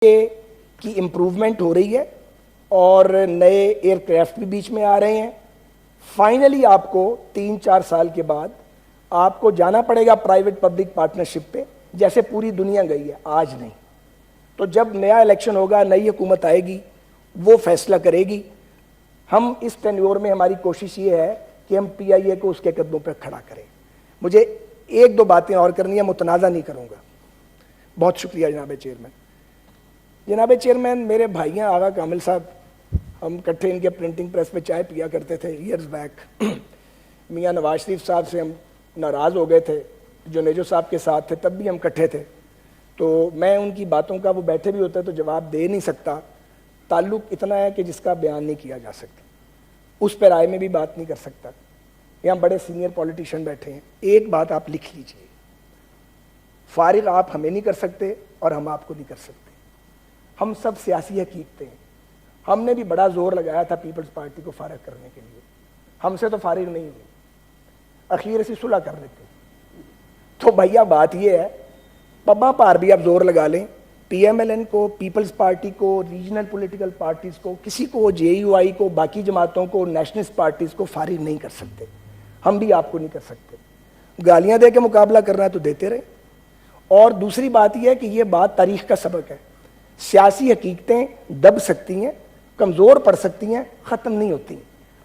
کی امپروومنٹ ہو رہی ہے اور نئے ایئر کرافٹ بھی بیچ میں آ رہے ہیں. فائنلی آپ کو 3-4 سال کے بعد آپ کو جانا پڑے گا پرائیویٹ پبلک پارٹنرشپ پہ، جیسے پوری دنیا گئی ہے، آج نہیں. تو جب نیا الیکشن ہوگا، نئی حکومت آئے گی، وہ فیصلہ کرے گی. ہم اس ٹینیور میں ہماری کوشش یہ ہے کہ ہم پی آئی اے کو اس کے قدموں پہ کھڑا کریں. مجھے 1-2 باتیں اور کرنی ہیں، متنازع نہیں کروں گا. بہت شکریہ جناب چیئرمین. جناب چیئرمین، میرے بھائی ہیں آغا کامل صاحب، ہم کٹھے ان کے پرنٹنگ پریس پہ چائے پیا کرتے تھے ایئرز بیک. میاں نواز شریف صاحب سے ہم ناراض ہو گئے تھے، جو نیجو صاحب کے ساتھ تھے تب بھی ہم کٹھے تھے. تو میں ان کی باتوں کا، وہ بیٹھے بھی ہوتے تو جواب دے نہیں سکتا. تعلق اتنا ہے کہ جس کا بیان نہیں کیا جا سکتا، اس پہ رائے میں بھی بات نہیں کر سکتا. یہاں بڑے سینئر پولیٹیشین بیٹھے ہیں. ایک بات آپ لکھ لیجئے، فارغ آپ ہمیں نہیں کر سکتے اور ہم آپ کو نہیں کر سکتے. ہم سب سیاسی حقیقتیں ہیں. ہم نے بھی بڑا زور لگایا تھا پیپلز پارٹی کو فارغ کرنے کے لیے، ہم سے تو فارغ نہیں ہوئی. اخیر سے صلح کر لیتے. تو بھیا بات یہ ہے، پبا پار بھی آپ زور لگا لیں، پی ایم ایل این کو، پیپلز پارٹی کو، ریجنل پولیٹیکل پارٹیز کو، کسی کو، جے یو آئی کو، باقی جماعتوں کو، نیشنلسٹ پارٹیز کو فارغ نہیں کر سکتے. ہم بھی آپ کو نہیں کر سکتے. گالیاں دے کے مقابلہ کرنا ہے تو دیتے رہیں. اور دوسری بات یہ ہے کہ یہ بات تاریخ کا سبق ہے. سیاسی حقیقتیں دب سکتی ہیں، کمزور پڑ سکتی ہیں، ختم نہیں ہوتی.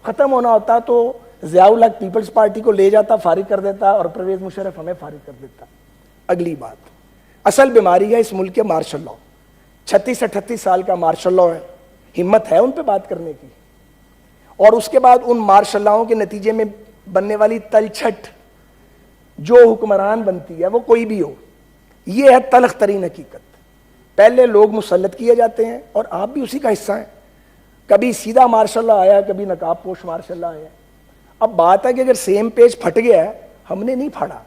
ختم ہونا ہوتا تو ضیاء الحق پیپلز پارٹی کو لے جاتا، فارغ کر دیتا، اور پرویز مشرف ہمیں فارغ کر دیتا. اگلی بات، اصل بیماری ہے اس ملک کے مارشل لاء. 36-38 سال کا مارشل لاء ہے. ہمت ہے ان پہ بات کرنے کی؟ اور اس کے بعد ان مارشل لاؤں کے نتیجے میں بننے والی تلچھٹ جو حکمران بنتی ہے، وہ کوئی بھی ہو، یہ ہے تلخ ترین حقیقت. پہلے لوگ مسلط کیے جاتے ہیں اور آپ بھی اسی کا حصہ ہیں. کبھی سیدھا مارشل لاء آیا، کبھی نقاب پوش مارشل لاء آیا. اب بات ہے کہ اگر سیم پیج پھٹ گیا ہے، ہم نے نہیں پھاڑا.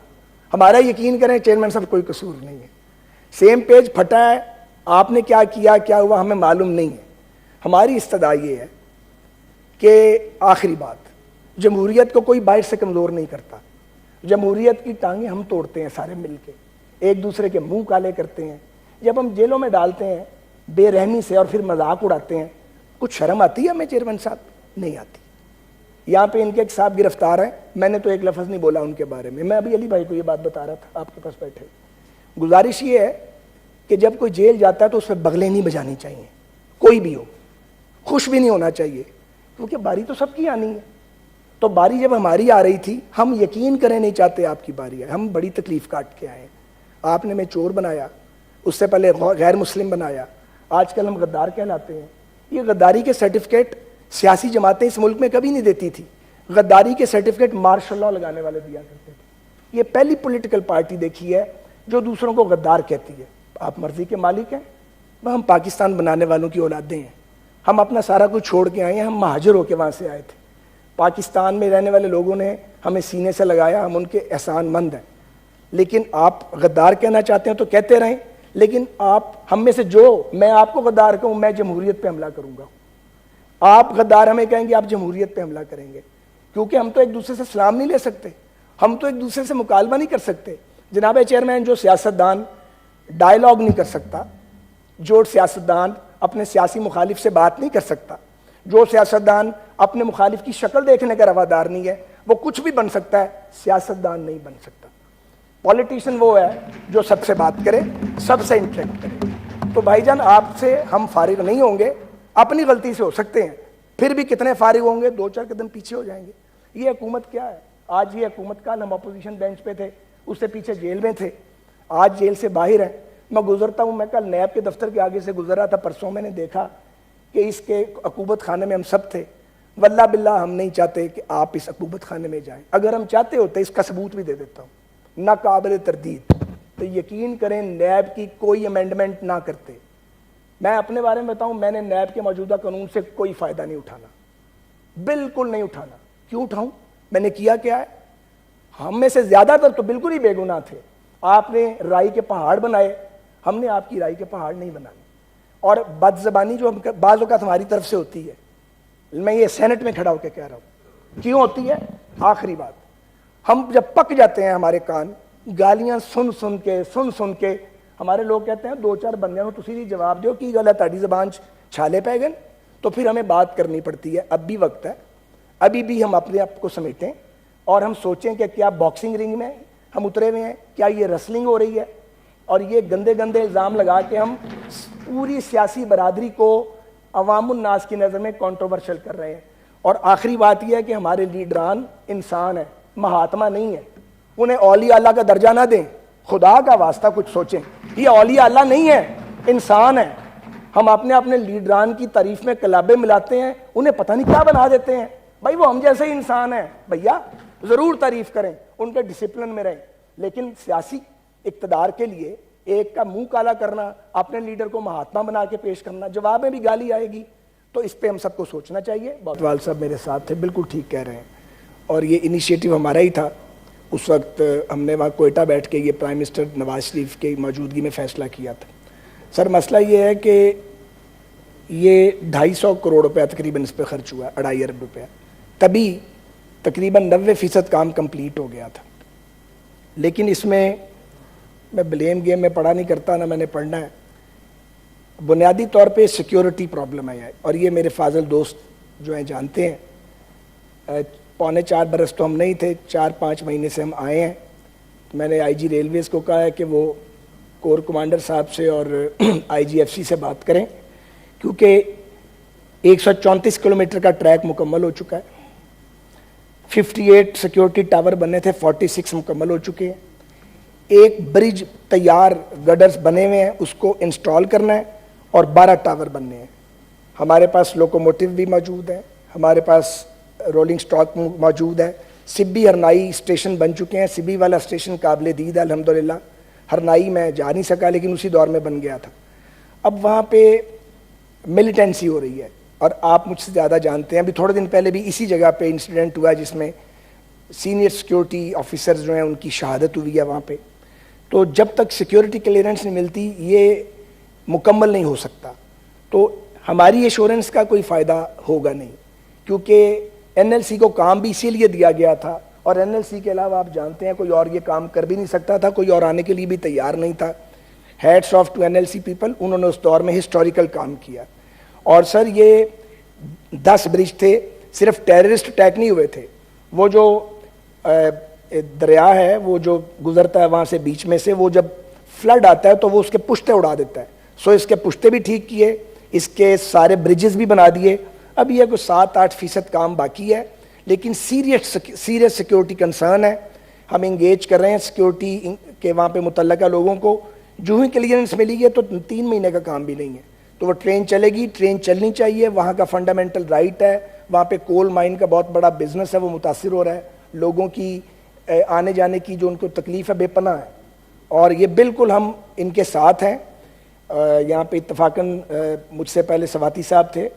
ہمارا یقین کریں چیئرمین صاحب کوئی قصور نہیں ہے. سیم پیج پھٹا ہے، آپ نے کیا کیا، کیا ہوا، ہمیں معلوم نہیں ہے. ہماری استدعا یہ ہے کہ آخری بات، جمہوریت کو کوئی باہر سے کمزور نہیں کرتا. جمہوریت کی ٹانگیں ہم توڑتے ہیں سارے مل کے، ایک دوسرے کے منہ کالے کرتے ہیں. جب ہم جیلوں میں ڈالتے ہیں بے رحمی سے اور پھر مذاق اڑاتے ہیں، کچھ شرم آتی ہے ہمیں چیئرمین صاحب؟ نہیں آتی. یہاں پہ ان کے ایک صاحب گرفتار ہیں، میں نے تو ایک لفظ نہیں بولا ان کے بارے میں. میں ابھی علی بھائی کو یہ بات بتا رہا تھا آپ کے پاس بیٹھے. گزارش یہ ہے کہ جب کوئی جیل جاتا ہے تو اس پہ بغلیں نہیں بجانی چاہیے، کوئی بھی ہو. خوش بھی نہیں ہونا چاہیے، کیونکہ باری تو سب کی آنی ہے. تو باری جب ہماری آ رہی تھی، ہم یقین کریں نہیں چاہتے آپ کی باری ہے. ہم بڑی تکلیف کاٹ کے آئے ہیں. آپ نے ہمیں چور بنایا، اس سے پہلے غیر مسلم بنایا، آج کل ہم غدار کہلاتے ہیں. یہ غداری کے سرٹیفکیٹ سیاسی جماعتیں اس ملک میں کبھی نہیں دیتی تھی. غداری کے سرٹیفکیٹ مارشل لاء لگانے والے دیا کرتے تھے. یہ پہلی پولیٹیکل پارٹی دیکھی ہے جو دوسروں کو غدار کہتی ہے. آپ مرضی کے مالک ہیں، ہم پاکستان بنانے والوں کی اولادیں ہیں. ہم اپنا سارا کچھ چھوڑ کے آئے ہیں، ہم مہاجر ہو کے وہاں سے آئے تھے. پاکستان میں رہنے والے لوگوں نے ہمیں سینے سے لگایا، ہم ان کے احسان مند ہیں. لیکن آپ غدار کہنا چاہتے ہیں تو کہتے رہیں، لیکن آپ ہم میں سے جو، میں آپ کو غدار کہوں، میں جمہوریت پہ حملہ کروں گا. آپ غدار ہمیں کہیں گے، آپ جمہوریت پہ حملہ کریں گے. کیونکہ ہم تو ایک دوسرے سے سلام نہیں لے سکتے، ہم تو ایک دوسرے سے مکالمہ نہیں کر سکتے. جناب چیئرمین، جو سیاستدان ڈائیلاگ نہیں کر سکتا، جو سیاستدان اپنے سیاسی مخالف سے بات نہیں کر سکتا، جو سیاستدان اپنے مخالف کی شکل دیکھنے کا روادار نہیں ہے، وہ کچھ بھی بن سکتا ہے، سیاستدان نہیں بن سکتا. پولیٹیشین وہ ہے جو سب سے بات کرے، سب سے انٹریکٹ کرے. تو بھائی جان، آپ سے ہم فارغ نہیں ہوں گے. اپنی غلطی سے ہو سکتے ہیں، پھر بھی کتنے فارغ ہوں گے، 2-4 قدم پیچھے ہو جائیں گے. یہ حکومت کیا ہے؟ آج یہ حکومت کا، ہم اپوزیشن بینچ پہ تھے، اس سے پیچھے جیل میں تھے، آج جیل سے باہر ہیں. میں گزرتا ہوں، میں کل نیب کے دفتر کے آگے سے گزر رہا تھا پرسوں، میں نے دیکھا کہ اس کے عقوبت خانے میں ہم سب تھے. واللہ باللہ ہم نہیں چاہتے کہ آپ اس عقوبت خانے میں جائیں. اگر ہم چاہتے ہوتے، اس کا ثبوت بھی دے دیتا ہوں، نہ قابل تردید. تو یقین کریں نیب کی کوئی امینڈمنٹ نہ کرتے. میں اپنے بارے میں بتاؤں، میں نے نیب کے موجودہ قانون سے کوئی فائدہ نہیں اٹھانا، بالکل نہیں اٹھانا. کیوں اٹھاؤں؟ میں نے کیا کیا ہے؟ ہم میں سے زیادہ تر تو بالکل ہی بے گناہ تھے. آپ نے رائی کے پہاڑ بنائے، ہم نے آپ کی رائی کے پہاڑ نہیں بنائے. اور بد زبانی جو بعض اوقات ہماری طرف سے ہوتی ہے، میں یہ سینٹ میں کھڑا ہو کے کہہ رہا ہوں، کیوں ہوتی ہے؟ آخری بات، ہم جب پک جاتے ہیں ہمارے کان، گالیاں سن سن کے ہمارے لوگ کہتے ہیں دو چار بندیاں نوں تسی جواب دیو کی گل ہے تہاڈی زبان چھالے پے گئے، تو پھر ہمیں بات کرنی پڑتی ہے. اب بھی وقت ہے، ابھی بھی ہم اپنے آپ کو سمیٹیں اور ہم سوچیں کہ کیا باکسنگ رنگ میں ہم اترے ہوئے ہیں، کیا یہ رسلنگ ہو رہی ہے، اور یہ گندے گندے الزام لگا کے ہم پوری سیاسی برادری کو عوام الناس کی نظر میں کنٹروورشل کر رہے ہیں. اور آخری بات یہ ہے کہ ہمارے لیڈران انسان ہیں، مہاتما نہیں ہیں. انہیں اولیاء اللہ کا درجہ نہ دیں، خدا کا واسطہ کچھ سوچیں. یہ اولیاء اللہ نہیں ہے، انسان ہے. ہم اپنے لیڈران کی تعریف میں کلابیں ملاتے ہیں، انہیں پتہ نہیں کیا بنا دیتے ہیں. بھائی وہ ہم جیسے ہی انسان ہیں، بھیا ضرور تعریف کریں، ان کے ڈسپلن میں رہیں، لیکن سیاسی اقتدار کے لیے ایک کا منہ کالا کرنا، اپنے لیڈر کو مہاتما بنا کے پیش کرنا، جواب میں بھی گالی آئے گی. تو اس پہ ہم سب کو سوچنا چاہیے. بوتوال صاحب میرے ساتھ تھے، بالکل ٹھیک کہہ رہے ہیں، اور یہ انیشیٹو ہمارا ہی تھا. اس وقت ہم نے وہاں کوئٹہ بیٹھ کے یہ پرائم منسٹر نواز شریف کی موجودگی میں فیصلہ کیا تھا. سر مسئلہ یہ ہے کہ یہ 250 کروڑ روپیہ تقریباً اس پہ خرچ ہوا ہے، 2.5 ارب روپیہ. تبھی تقریباً 90% کام کمپلیٹ ہو گیا تھا. لیکن اس میں بلیم گیم میں پڑھا نہیں کرتا، نہ میں نے پڑھنا ہے. بنیادی طور پہ سیکیورٹی پرابلم ہے، اور یہ میرے فاضل دوست جو ہیں جانتے ہیں. 3.25 برس تو ہم نہیں تھے، 4-5 مہینے سے ہم آئے ہیں. میں نے آئی جی ریلویز کو کہا ہے کہ وہ کور کمانڈر صاحب سے اور آئی جی ایف سی سے بات کریں، کیونکہ 134 کلومیٹر کا ٹریک مکمل ہو چکا ہے. 58 سیکیورٹی ٹاور بنے تھے، 46 مکمل ہو چکے ہیں. ایک برج تیار گڈرز بنے ہوئے ہیں، اس کو انسٹال کرنا ہے، اور 12 ٹاور بننے ہیں. ہمارے پاس لوکوموٹیو بھی موجود ہے، ہمارے پاس رولنگ سٹاک موجود ہے. سبی ہرنائی اسٹیشن بن چکے ہیں. سبی والا اسٹیشن قابل دید ہے الحمدللہ. ہرنائی میں جا نہیں سکا، لیکن اسی دور میں بن گیا تھا. اب وہاں پہ ملیٹنسی ہو رہی ہے، اور آپ مجھ سے زیادہ جانتے ہیں. ابھی تھوڑے دن پہلے بھی اسی جگہ پہ انسیڈنٹ ہوا جس میں سینئر سیکیورٹی آفیسرز جو ہیں ان کی شہادت ہوئی ہے وہاں پہ. تو جب تک سیکیورٹی کلیئرنس نہیں ملتی یہ مکمل نہیں ہو سکتا. تو ہماری ایشورنس کا کوئی فائدہ ہوگا نہیں، کیونکہ این ایل سی کو کام بھی اسی لیے دیا گیا تھا، اور این ایل سی کے علاوہ آپ جانتے ہیں کوئی اور یہ کام کر بھی نہیں سکتا تھا، کوئی اور آنے کے لیے بھی تیار نہیں تھا. Heads of to N L C people, انہوں نے اس دور میں ہسٹوریکل کام کیا. اور سر یہ 10 برج تھے، صرف ٹیررسٹ اٹیک نہیں ہوئے تھے. وہ جو دریا ہے وہ جو گزرتا ہے وہاں سے بیچ میں سے، وہ جب فلڈ آتا ہے تو وہ اس کے پشتے اڑا دیتا ہے. سو اس کے پشتے بھی ٹھیک کیے، اس کے سارے برجز بھی بنا دیے. اب یہ کوئی 7-8% کام باقی ہے، لیکن سیریس سیکیورٹی کنسرن ہے. ہم انگیج کر رہے ہیں سیکیورٹی کے وہاں پہ متعلقہ لوگوں کو. جو ہی کلیئرنس ملی ہے تو 3 مہینے کا کام بھی نہیں ہے. تو وہ ٹرین چلے گی، ٹرین چلنی چاہیے، وہاں کا فنڈامنٹل رائٹ ہے. وہاں پہ کول مائن کا بہت بڑا بزنس ہے، وہ متاثر ہو رہا ہے. لوگوں کی آنے جانے کی جو ان کو تکلیف ہے بے پناہ ہے، اور یہ بالکل ہم ان کے ساتھ ہیں. یہاں پہ اتفاقاً مجھ سے پہلے سواتی صاحب تھے،